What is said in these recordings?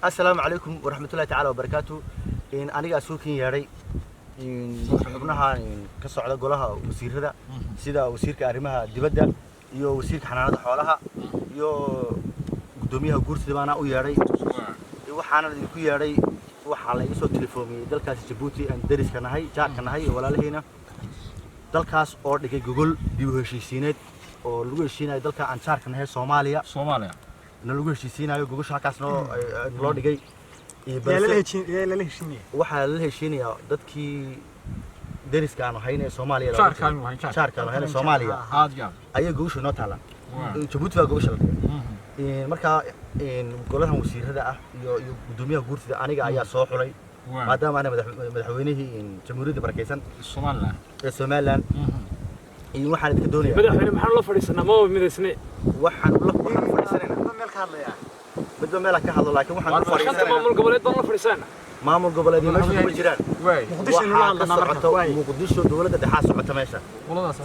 السلام عليكم ورحمة الله تعالى وبركاته. أنا أسوكين ياري حبناها كسر على قولها وسير هذا سيدا وسير كأرمها دبدة يو وسير حنانات حولها يو قدوميها كورس دبانا وياري وحنا ذيكو ياري وحلا يسوي تليفوني دلكاس جيبوتي أن درس كناهي جار كناهي ولا لهنا دلكاس أوردك جوجل بيوهشيسينات أو لوجيسينا دلكا عن جار كناهي سوماليا نلقوا هشيسينا يقولوا شاكاس نو لو دقي لا waxaa la heshiinaya dadkii deriska aan ahayn ee Soomaaliya shaarka aan Soomaaliya ayay gowsha noo taala Djibouti waa gowsha marka golaha wasiirada ah iyo gudoomiyaha guurtida aniga ayaa soo xulay maadaama aan madaxweynihii jamhuuriyadda barakeysan Soomaaliland waxaan idinka doonayaa madaxweyne maxaan la fadhiisanaa ma midaysnay waxaan la fadhiisanaa meel ka hadlaya بدو مالك هذا لكن واحد مامل قبلات ضل فرسان مامل قبلات ماشي كل جيران مقدشو دولة دحاس سقطة ماشى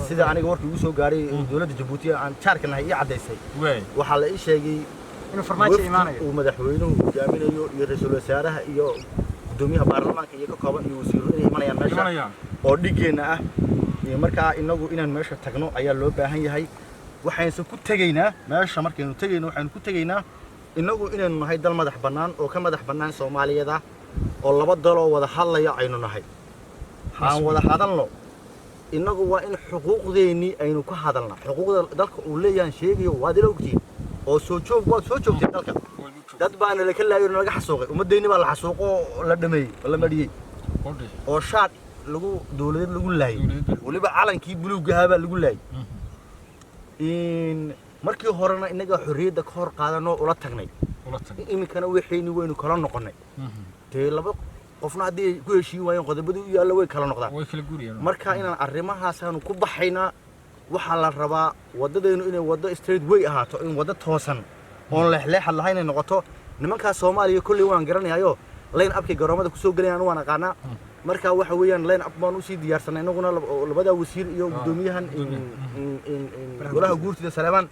سيدا أنا قورك يوسو قاري دولة جيبوتي عن شاركنا هي عديسي وحال إيش شيء إنه فرماتي إيمانية ومدحوينه وجامينه يرسل وسارها يو قدوميها بارلمان كي يكو يوسيرون إيمانية ماشى أوديجينا مركا إنه إن ماشى تجنو أيام لو بهاي هاي وحين سكوت تجينا ماشى مركا تجينا وحين كوت تجينا إنه إن نهاي دل مدح بنان أو كم مدح بنان سومالية ده والله بدل وده حلا يعينه نهاي حان وده حدلنا إنه هو إن حقوق ذيني أينو كهدلنا حقوق دلك أولياء شيء وادلو كتير أو سوتشوف دلك ده بان اللي كله يرنجح حسوقه ومديني بالله حسوقه ولا دمي ولا مدي أو شاد لقو دولين لقو لاي واللي بعلن كي بلو جهابة لقو لاي إن markii horena inaga xorriyada ka hor qaadano ula tagnay imikana wixii waynu kala noqonay tii laba qofna hadii ku heshiin waayeen qodobadu iyo alla way kala noqdaan marka inaan arrimahaas aanu ku baxayna waxa la rabaa wadadeenu inay wado straight way ahaato in wada toosan oo leexleex lahayn ay noqoto nimanka Soomaaliya kulli waan garanayo line up kii garoomada ku soo galayaan waan aqaana marka waxa weeyaan line up baan u sii diyaarsanay inaguna labada wasiir iyo gudoomiyahan golaha guurtida Saleeman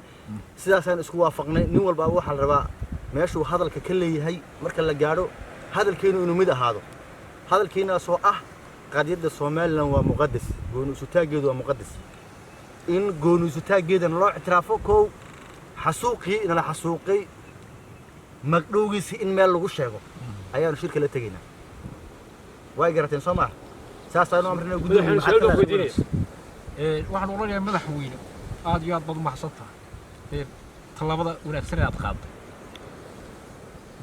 sidaasaan isku waafaqnay nin walba waxa la rabaa meesha uu hadalka ka leeyahay marka la gaaro hadalkeenu inuu mid ahaado hadalkeena soo ah qadiyada Soomaaliland waa muqaddas goonisu taageedu waa muqaddas in goonisu taageedan loo ictiraafo koow xasuuqii in la xasuuqay magdhowgiisi in meel lagu sheego ayaan shirka la tageynaa way garateen Soomaa saasaan amrina gudoomiyaha waxaan oranaya madaxweyne aad iyo aad bad maxsanta talabada wanaagsan ee aad qaaday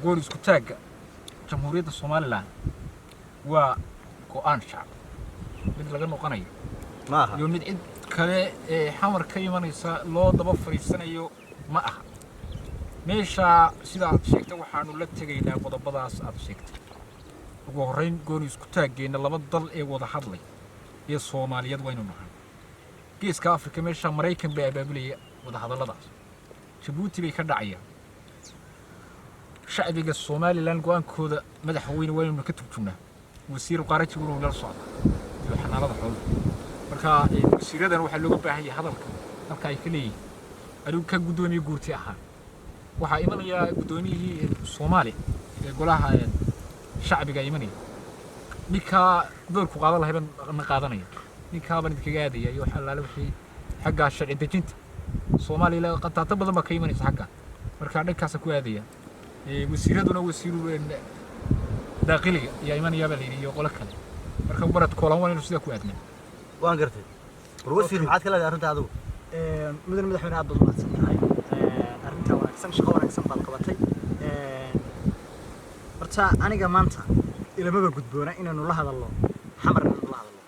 gool isku taaga jamhuuriyadda Soomaaliland waa go'aan shacab mid laga noqonayo maaha iyo mid cid kale xamar ka imanaysa loo daba fariisanayo ma aha meesha sida aad sheegtay waxaanu la tagaynaa qodobadaas aad sheegtay ugu horeyn gool isku taageena laba dal ee wada hadlay ee Soomaaliyeed waynu nahay geeska Afrika meesha Mareykan bay abaabulaya wada hadalladaas Djibouti bay ka dhacayaan shacbiga Soomaaliland go'aankooda madaxweyne waynu ka turjunaa wasiir qaranka uu la socda iyo xanaanada xoolaha marka wasiiradan waxa looga baahan yahay hadalka halka ay ka leeyihiin adigu ka gudoomiye guurti ahaan waxa imanaya gudoomiyihii Soomaali ee golaha shacbiga imanaya ninka doorku qaadan lahayn ma qaadanaya ninka baan idinkaga aadaya iyo waxa la wixii xagga sharci dejinta Soomaaliland qataata badan ba ka imanaysa xagga marka dhankaas ku aadaya wasiiraduna wasiiru daaqiliga iyo imanaya baa leeyahay iyo qolo kale marka barad koolan waan inuu sida ku aadnaa waan gartay wasiir maxaad kala arrinta adigu mudan madaxweyne aad baad tahay arrinta wanaagsan shaqo wanaagsan baan qabatay horta aniga maanta ilamaba gudboona inaanu la hadalno xamar inaanu la hadalno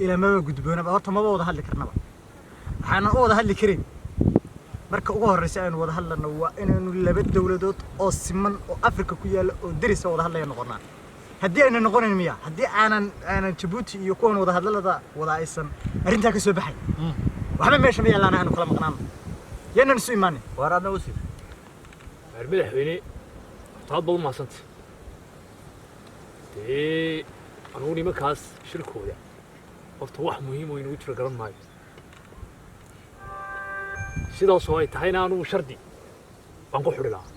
ilamaba gudboona horta maba wada hadli karnaba waxaana u wada hadli karin marka ugu horeysa aynu wada hadlano waa inaanu laba dawladood oo siman oo Afrika ku yaala oo deris wada hadlaya noqonaa haddii ayna noqonayn miya haddii aanan Djibouti iyo kuwan wada hadlada wada aysan arrinta ka soo baxay waxba meesha ma yaalaan aanu kala maqnaan yana isu iimaanay waraadna wasiir madaxweyne taad bal ma santa anugu nimankaas shirkooda horta wax muhiim oo inuu jiro garan maayo sidaas oo ay tahayna aanu shardi baan ku xidhi lahaa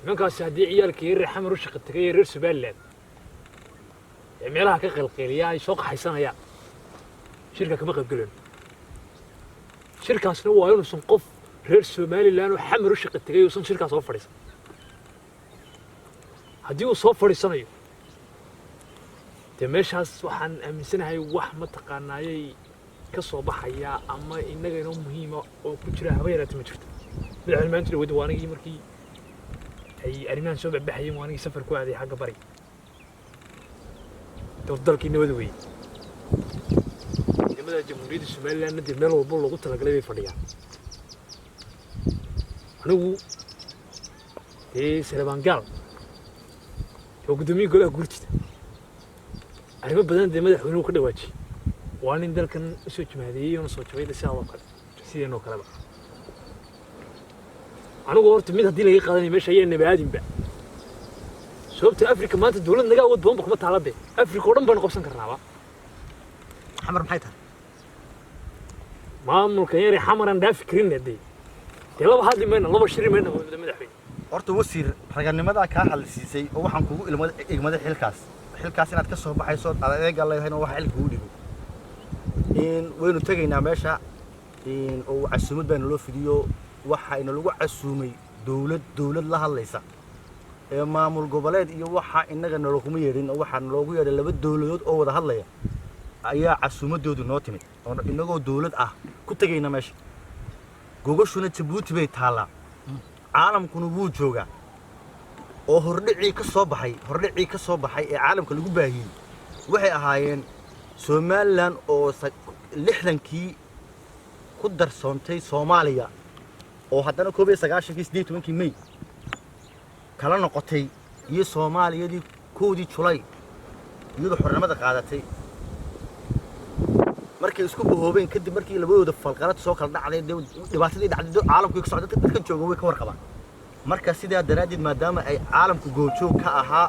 nimankaasi haddii ciyaalkii reer xamar u shaqo tagay reer Somaliland ee meelaha ka qalqeeliya ay soo qaxaysanayaan shirka kama qaybgaleen shirkaasna waa inuusan qof reer Somaliland oo xamar u shaqo tagay uusan shirkaas soo fadhiisan haddii uu soo fadhiisanayo dee meeshaas waxaan aaminsanahay wax mataqaanaayay ka soo baxaya ama innaga inoo muhiima oo ku jira haba yaraatee ma jirto madaxweyne maanta dhawada waa anigii markii ay arrimahan soo baxbaxayeen waa anigii safar ku aaday xagga bari dalkii nabad weeye ciidamada jamhuuriyadda Somaliland dee meel walba loogu talagalay bay fadhiyaan anigu dee Salebaan Gaal oo gudoomiye golaha guurtida arrimo badan dee madaxweynuhu ka dhawaajiyay waa nin dalkan u soo jimaadeeyay oo soo jabay sidoo kale sideenoo kaleba anigu horta mid haddii laga qaadanayo meesha ayay nabaadinba sababta Afrika maanta dawlad naga awood badan kuma taalade Afrika oo dhan baan qabsan karnaaba xamar maxay tahay maamulka yari xamaran dhaafi karin hadii laba hadli mayna laba shiri mayna madaxweyne horta wasiir raganimada ka halsiisay oo waxaan kugu ilmada xilkaas inaad ka soo baxayso adeega leeyahay wax xil kugu dhigo waynu tagaynaa meesha oo casuumad baan loo fidiyo waxa ina lagu casuumay dawlad la hadlaysa ee maamul goboleed iyo waxa inaga naloo yeerin waxa loogu yeeray laba dawladood oo wada hadlaya ayaa casuumadoodu noo timid oo inagoo dawlad ah ku tagayna meesha gogashuna Djibouti bay taalaa caalamkuna wuu joogaa oo hordhicii ka soo baxay ee caalamka lagu baahiyay waxay ahaayeen Somaliland oo 60kii ku darsoontay Soomaaliya oo haddana 1998kii May kala noqotay iyo Soomaaliyadii koodii Julay iyadoo xornimada qaadatay markii isku boobeen kadib markii labadooda falqarad soo kala dhacday dhibaatadii dhacday caalamku ka socday dadka jooga way ka warqabaan marka sidaa daraadid maadaama ay caalamku goojoog ka ahaa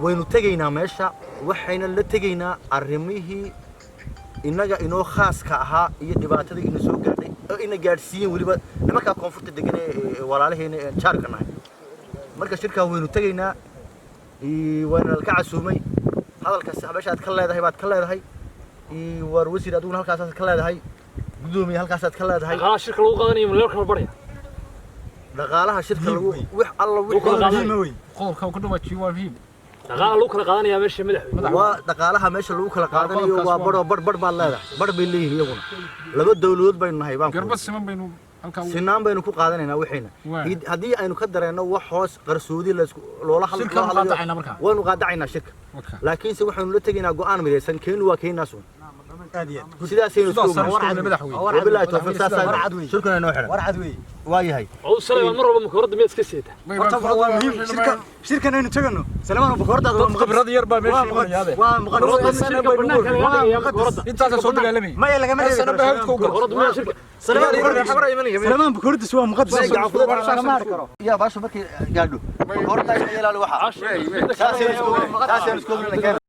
waynu tagaynaa meesha waxayna la tagaynaa arrimihii inaga inoo khaas ka ahaa iyo dhibaatadii ina soo gaadhay oo ina gaadhsiiyeen waliba nimanka koonfurta degan ee walaalaheena ee jaarka nahay marka shirka waynu tagaynaa wayna ka casuumay hadalkaas meesha aad ka leedahay baad ka leedahay war wasiir aduna halkaas aad ka leedahay gudoomiye halkaas aad ka leedahay dhaqaalaha shirka lagu qaadanayo meel kala baraya dhaqaalaha shirka lagu wax alla wixii qodobka ku dhawaajiyo waa muhiim dhaqaalaha lagu kala qaadanayaa meesha madaxweyne waa dhaqaalaha meesha lagu kala qaadanayo waa bar baad leedahay bar bay leeyihiin iyaguna laba dawladood baynu nahay baan garba siman baynu halka sinaan baynu ku qaadanaynaa waxayna haddii aynu ka dareeno wax hoos qarsoodi loola hadlayo waynu qaadacaynaa shirka laakiin se waxaynu la tegaynaa go'aan midaysan keenu waa keenaas sidaasaynu isku wabillahi tawfiiq saasaan shirkuna inoo xiran war cad weey waa yahay oo Salebaan mar walba makoorada meed iska seeta horta waa muhiim shirkan aynu tagano Salebaan boqorada waa khibrad yar baa meesha imanayaabe waa muqaddas intaas soo dagaalamay ma laga ma Salebaan boqorada waa muqaddas ya baasho markii gaadho boqorada ay ilaali waxa saasaynu isku